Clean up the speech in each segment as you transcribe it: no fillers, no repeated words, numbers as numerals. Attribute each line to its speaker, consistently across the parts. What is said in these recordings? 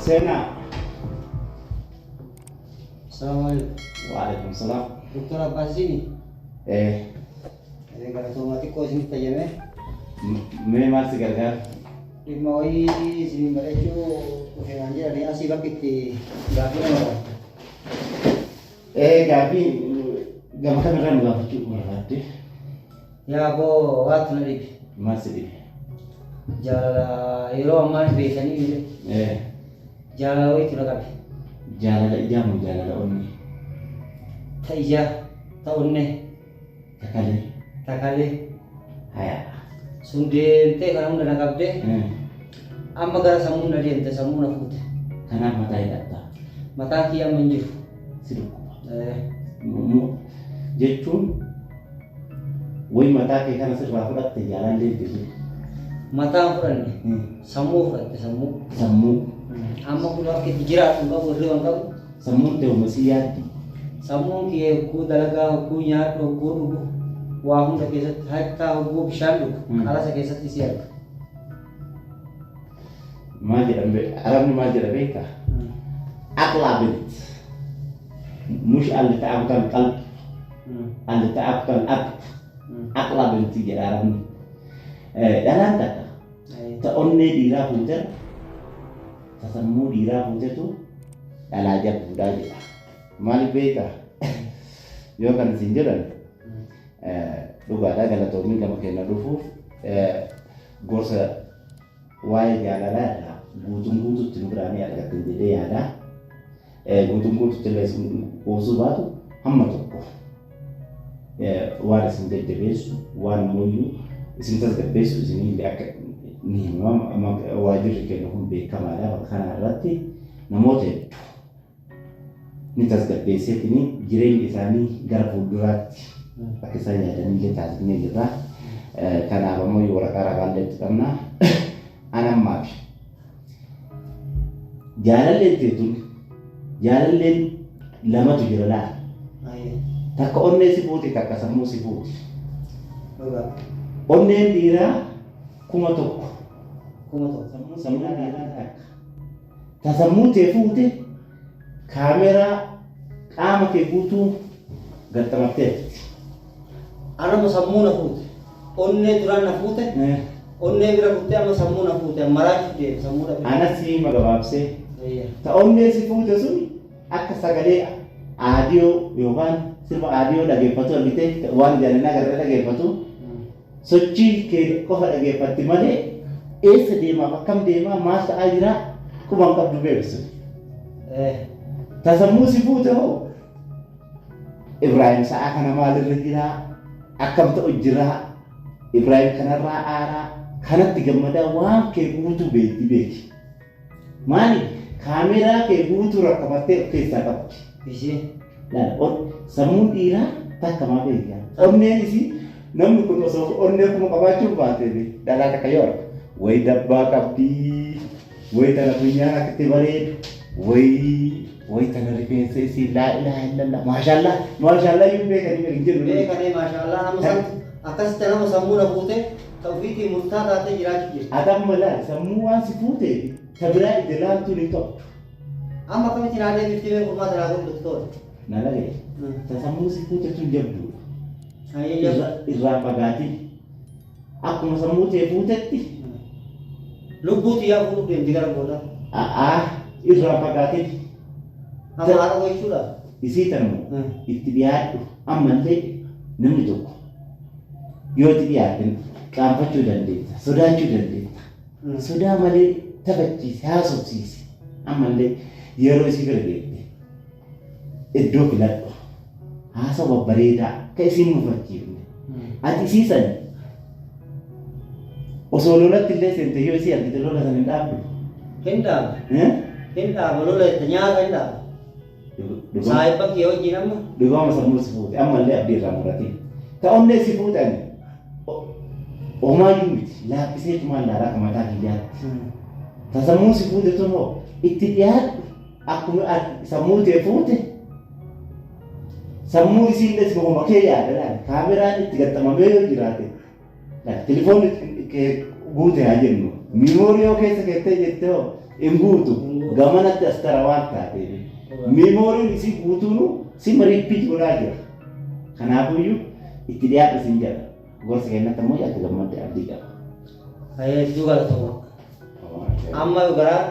Speaker 1: Sena.
Speaker 2: Assalamualaikum.
Speaker 1: Waalaikumsalam.
Speaker 2: Dokter apa sini? Gara otomatis kok sini tajam
Speaker 1: Me masih gargar.
Speaker 2: Di mau sini mereka udah anjir dari asih bakit di gapi nama.
Speaker 1: Gabi, gak makan ram gak cukup berarti.
Speaker 2: Ya bo waktu nanti
Speaker 1: Masih di.
Speaker 2: jala iro aman biasa ni jala itu lah kapi.
Speaker 1: Jalan ada jam, jalan ada oni.
Speaker 2: Tak ija tahun ni
Speaker 1: Sekali.
Speaker 2: tak kali
Speaker 1: Haya.
Speaker 2: sunde te kalau udah nakap deh. Amma gara samu na dia samu na putih.
Speaker 1: Karena mata tidak tak.
Speaker 2: Mata ki yang menjur.
Speaker 1: Sidu.
Speaker 2: Mu
Speaker 1: Jechuun wai mata ke kana sirba fudhatte jalan deebisu.
Speaker 2: mata furan ni. Samu furan samu.
Speaker 1: Sammu.
Speaker 2: Amma kulo ke hijrah tu babu riwan kamu.
Speaker 1: Sammu te umasiyati.
Speaker 2: Samu ki ku dalaga ku nya to ku rubu. Wa hum da ke sat hatta ku bishalu. Ala sa ke sat isiar.
Speaker 1: Maji ambe aram maji rabeka. Aqlabit. Mush al ta'abkan qalb. Al ta'abkan ab. Aqlabit ti aram. Dalam kata ta onne dira puter. Ta sammu dira puter tu alaja budaya. Mali beka. Yo kan sinjaran. Duga ada kalau tomi kamu kena dufu. Gorsa wai galala gutung-gutung berani ada kendede ada gutung-gutung teles osu batu hamma tokko wada sinde debesu wan moyu sintas debesu sini lek ni mam wajir ke no be kamala kana ratti namote ni tas debese ini jireng isani garbu durat pakai saya dan kita ini kita kana moyu ora-ora galet karena anam maaf jaalalleen teetun jaalalleen lamatu jira laa takka onnee si fuuti takka sammuu si fuuti onneen dhiiraa kuma tokko sammuu dhiiraa takka ta sammuu tee fuute kaameraa qaama kee guutuu gaxxamarteetti
Speaker 2: Ana samu na fute. Onne duran na fute. Onne bira fute amma samu na fute. Maraki de samu na.
Speaker 1: Anasi magabaabsee
Speaker 2: Iya.
Speaker 1: ta onnee si fuute sun akka sagalee aadiyoo yookaan sirba aadiyoo dhageeffatu argite waan jaalalaa gargar dhageeffatu sochii kee qofa dhageeffatti malee eessa deemaa akkam deemaa maal ta'aa jira quban qabdu beeksu. Ta sammuu si fuute hoo Ibrahim sa'a kana maalirra jira akkam ta'u jira Ibrahim kanarraa aaraa kanatti gammadaa waan kee guutuu beeki maali kaameraa kee guutuu rakkabattee of keessaa qabdi.
Speaker 2: Isi.
Speaker 1: Sammuun dhiiraa takka maa beekaa onneen isii namni kun osoo onnee kuma qabaachuu baate dhalaa takka yoo argu wayi dabbaa qabdii wayi tana funyaan akkatti bareedu wayi tana rifeensa isii laa ilaaha illallah maashaallah yuun beekanii hin jiru.
Speaker 2: Beekanii maashaallah nama san akkasitti nama sammuu na fuute tawfiiqii murtaa taatee jiraachuu jirti.
Speaker 1: Adam malaa sammuu waan si fuute ta biraa itti laaltuun hin ta'u.
Speaker 2: Amma akkamitti naannee bifti mee furmaata naa godhu doktor.
Speaker 1: Nalagee ta sammuu si fuute tun jabdu.
Speaker 2: Ayyayyaa.
Speaker 1: Irraa fagaatiin akkuma sammuu tee fuutetti
Speaker 2: Lubbuuti yaa fuudhu deemti gara booda.
Speaker 1: Irraa fagaatiin
Speaker 2: Amma haadha gochuudha.
Speaker 1: isii tanu itti dhiyaadhu ammallee namni tokko yoo itti dhiyaatan qaanfachuu dandeessa sodaachuu dandeessa sodaa malee taphachiise haasofsiise ammallee yeroo isii bira geesse iddoo filadhu haasawa bareedaa ka isiin mufachiifne ati isii san osoo lolatti illee seente yoo isii argite lola san hin dhaabdu.
Speaker 2: Hin dhaabu lola itti nyaata hin dhaabu. Saayiba kee wajjin amma.
Speaker 1: Dhugaama sammuu si fuute ammallee abdii irraa muratiin ka onnee si fuutan homaayyuu miti laaffisee tumaan laaraa ka mataa kiyyaatti ta sammuu si fuute tun hoo itti dhiyaadhu akkuma sammuu tee fuute sammuu isiillee si goma kee yaadalaan kaameraan itti gaxxamamee yoo jiraate telefoonni kee guute haa jennu miimooriyoo keessa keettee jettee hoo hin guutu gamanatti as tara waan taateef meemooriin isii guutuunu si mariippii godhaa jira. Kanaafiyyuu itti dhiyaatu isin jedha. Gorsa kennatti ammoo yaadda gammadde abdii qaba.
Speaker 2: Hedduu galatoomaa. Amma garaa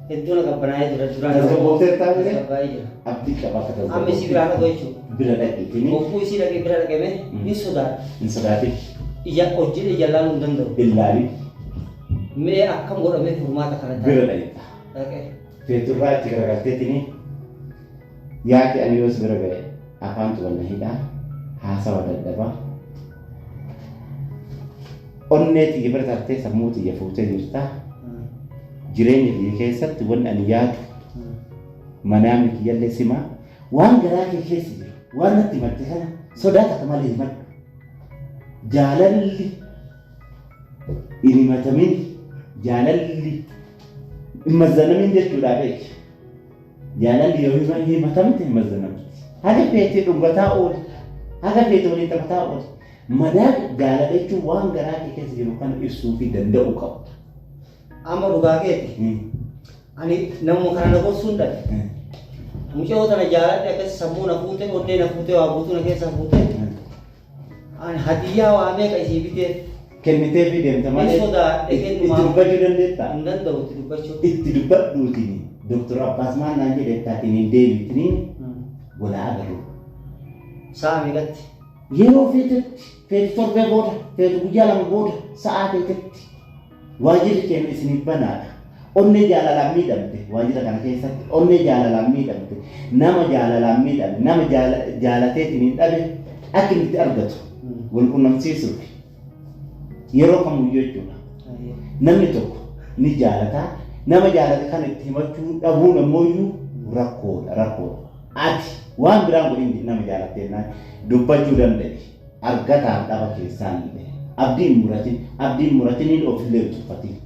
Speaker 2: hedduu na qabbanaa'ee jira duraan.
Speaker 1: Tasgabboofteet taasise
Speaker 2: baay'ee jira.
Speaker 1: abdii qaba akka tasgabboofte.
Speaker 2: Amma isii biraa dhaqoo jechuudha.
Speaker 1: Bira dhaqeetini.
Speaker 2: Bokkuu isii dhaqee bira dhaqame ni sodaata.
Speaker 1: Hin sodaatin.
Speaker 2: Ija hojii ija laaluu hin danda'u.
Speaker 1: Illaalii.
Speaker 2: Mee akkam godhamee furmaata kana ta'a.
Speaker 1: Bira dhaqeetta.
Speaker 2: Dhaqee.
Speaker 1: Feeturraa itti garagalteetini yaaki ani yoos bira ga'e afaantu wal hidhaa haasawa dadhabaa. Onnee xiyya bira tartee sammuu xiyya fuutee jirta. Jireenya kiyya keessatti wanni ani yaadu manaamni kiyyallee simaa waan garaa kee keessa jiru waan natti himatte kana sodaata malee himadhu. Jaalalli hin himatamin jaalalli hin mazzanamin jechuudha beeki. Jaalalli yoo himatamte hin mazzanamti. Haga feetee dhungataa ooli. Haga feetee waliin taphataa ooli. Madaa jaalala jechuun waan garaa kee keessa jiru kana ibsuu fi danda'uu qabu.
Speaker 2: Amma dhugaa keeti. Ani namuma kana na gorsuun dhabe. Mucoo tana jaaladhe akkas sammuu na fuute onnee na fuute waa guutuu na keessa fuute. Ani hadiyyaa waa meeqa isii bitee
Speaker 1: kennitee fi deemta malee itti dubbachuu dandeettaa?
Speaker 2: Hin danda'u itti dubbachuu.
Speaker 1: Itti dubbadhuutiin Dr. Abbaas maal naan jedhettaatiin hin deebitiniin walaa agarru.
Speaker 2: Sa'a meeqatti?
Speaker 1: Yeroo feetetti torbee booda feetu guyyaa lama booda sa'aa feetetti waajirri keenya isiniif banaadha. Onnee jaalalaan miidhamte waajira kana keessatti onnee jaalalaan miidhamte nama jaalalaan miidhamte nama jaalateetiin hin dhabe akka inni itti argatu wal qunnamsiisuuf yeroo kamiyyuu jechuudha. Namni tokko ni jaalataa nama jaalate kan itti himachuu dhabuun ammoo rakkoodha. Ati waan biraan godhin nama jaalatteenaan dubbachuu danda'e argataan dhaba keessaan illee abdiin muratiin ofillee tuffatiin.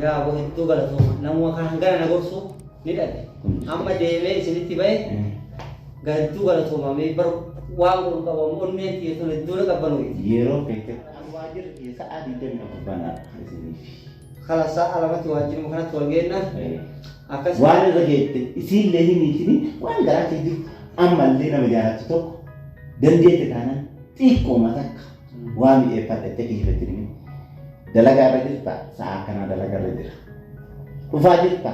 Speaker 2: Yaa bo hedduu galatooma namuma kan hangana na gorsu ni dhabe. Amma deemee isinitti ba'e hedduu galatooma mee bar waan kun qabamu onneen xiyyeetuun hedduu na qabbanuu.
Speaker 1: Yeroo feete waajirri keessa adii deemna qabbanaa isiniif.
Speaker 2: Kala sa'a lamatti waajjiruma kanatti wal geennaan akkas
Speaker 1: waan irra geette isiillee himiitini waan garaa kee jiru ammallee nama jaalatu tokko dandeette taanaan xiqqooma takka waa mi'eeffadhattee kiyyafattini dalagaa irra jirta sa'a kanaa dalagaa irra jira dhufaa jirta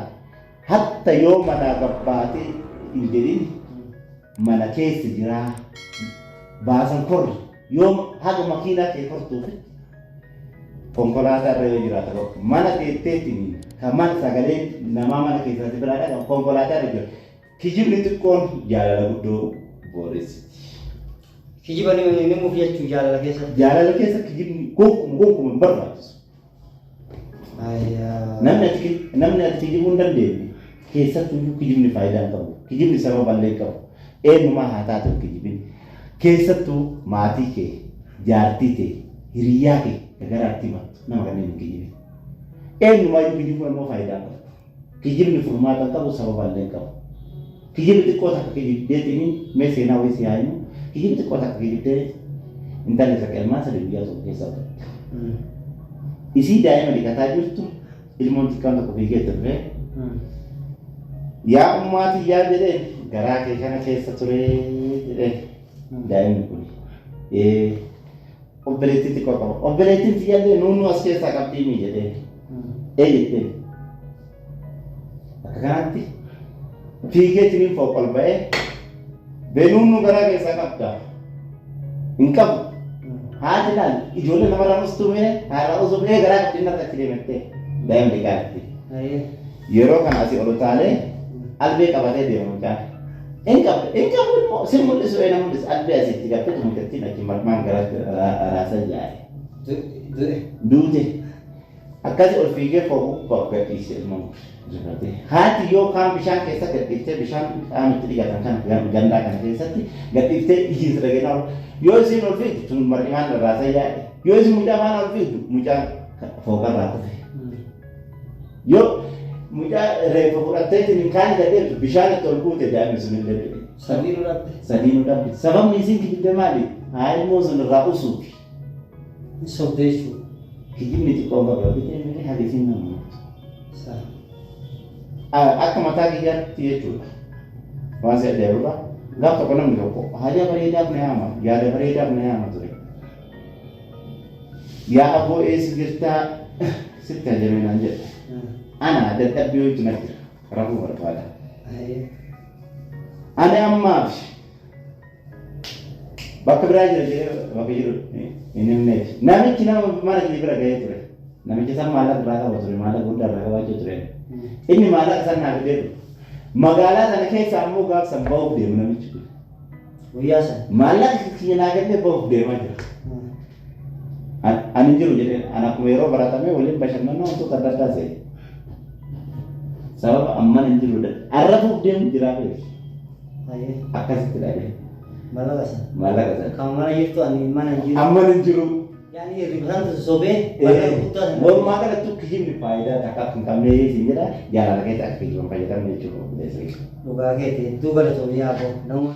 Speaker 1: hatta yoo manaa gabbaatee hin jedhin mana keessa jiraa baasan korri yoo haga makiinaa kee kortuufi konkolaataa irra yoo jiraata tokko mana teetteetiin kan mana sagaleen namaa mana keessatti biraadha konkolaataa irra jira kijibni xiqqoon jaalala guddoo booressiti.
Speaker 2: Kijiba ni muuf jechuu jaalala keessatti.
Speaker 1: Jaalala keessa kijibni gonkumaa hin barbaachisu. Namni ati kijibuu hin dandeenye keessattuu kijibni faayidaa hin qabu. Kijibni sababa illee hin qabu. Eenyumaa haa taatu kijibni keessattuu maatii kee jaartii kee hiriyyaa kee garaatti himattu nama kanneen hin kijibin. Eenyumaayyuu kijibuun ammoo faayidaa qabu. Kijibni furmaata qabu sababa illee hin qabu. Kijibni xiqqoo takka kijibdeetiin mee seenaa wayii si yaa'imu kijibni xiqqoo takka kijibdee intalli takka ilmaan sadii guyyaa tokko keessaa ta'e. Isii daa'ima dhiqataa jirtu ilmoon xiqqaan tokko fiigee turre yaa ummaatii yaa jedheen garaa kee kana keessa ture jedheen daa'imni kun obboleettii xiqqoo qaba. Obboleettiin xiyyaallee nuunnu as keessaa qabdiimi jedheen jetteen akka kanatti fiigeetiin fooq ol ba'ee beenuunnu garaa keessaa qabda hin qabu. Haati laal ijoollee namarraa mustuumee haadha osoo bee garaa qabdi inni akka deemattee daa'ima dhiqaatti. Yeroo kana asii ol utaalee albee qabatee deema mucaan. Inni qabu immoo si mul'isu eenyu mul'isu albee asitti gabbee mucattiin achi marmaan gara raasaa jaare. Duute akkasii ol fiigee fooquu gadhiise ilmoo jirate. Haati yoo kaan bishaan keessa gadhiiftee bishaan qaamatti dhigatan kan gandaa kana keessatti gadhiiftee ijjiirsa dhageenyaa yoo isin ol fiigdu tun mar'imaan raasaa jaare. Yoo isin mucaa maan ol fiigdu mucaan fooqarraa kufe. Yoo mucaa reeffa fudhatteetiin kaan gadheetu bishaan itti ol guute daa'imni sun illee dhufe. Sadiinuu dhabde. Sababni isin kijibde maali? Haa ilmoo sun irraa usuuti.
Speaker 2: Sobdeechuu.
Speaker 1: Kijibni xiqqoon qaba bitee hadiisiin nama. akka mataa kiyyaatti jechuudha. Waan si'a deebi'uudha. Gaaf tokko namni tokko haala bareedaaf na yaama, yaada bareedaaf na yaama ture. Yaa aboo eessa jirtaa sitti ajajame naan jedhe. Ana dadhabbii hojiitu na jira. Rafuu barbaada. Ani ammaaf bakka biraa jira jedhee bakka jiru hin himneef. Namichi nama mana kiyya bira gahee ture. Namichi san maallaqa biraa qaba ture, maallaqa guddaa irraa qabaachuu ture. Inni maallaqa san naa fidee ture. Magaalaa sana keessa ammoo gaaf san ba'uuf deemu namichi kun.
Speaker 2: Guyyaa sana.
Speaker 1: Maallaqa kiyya naa kennee ba'uuf deemaa jira. Ani jiru jedhee ani akkuma yeroo baratamee waliin bashannanaa wantoota adda addaa se'e. Sababa amma hin jiru arrafuuf deemu jira beeku. Akkasitti dhabe.
Speaker 2: Maallaqa sana.
Speaker 1: Maallaqa sana.
Speaker 2: Kan mana jirtu ani mana hin jiru.
Speaker 1: Amma hin jiru.
Speaker 2: Yaani ribataan sobee bakka guddaa sana.
Speaker 1: Walumaa galatti himni faayidaa takka akka hin qabne siin jedha jaalala keessa akka hiyyoon fayyadamne jechuudha.
Speaker 2: Dhugaa keetii hedduu galatoomii yaaboo nama.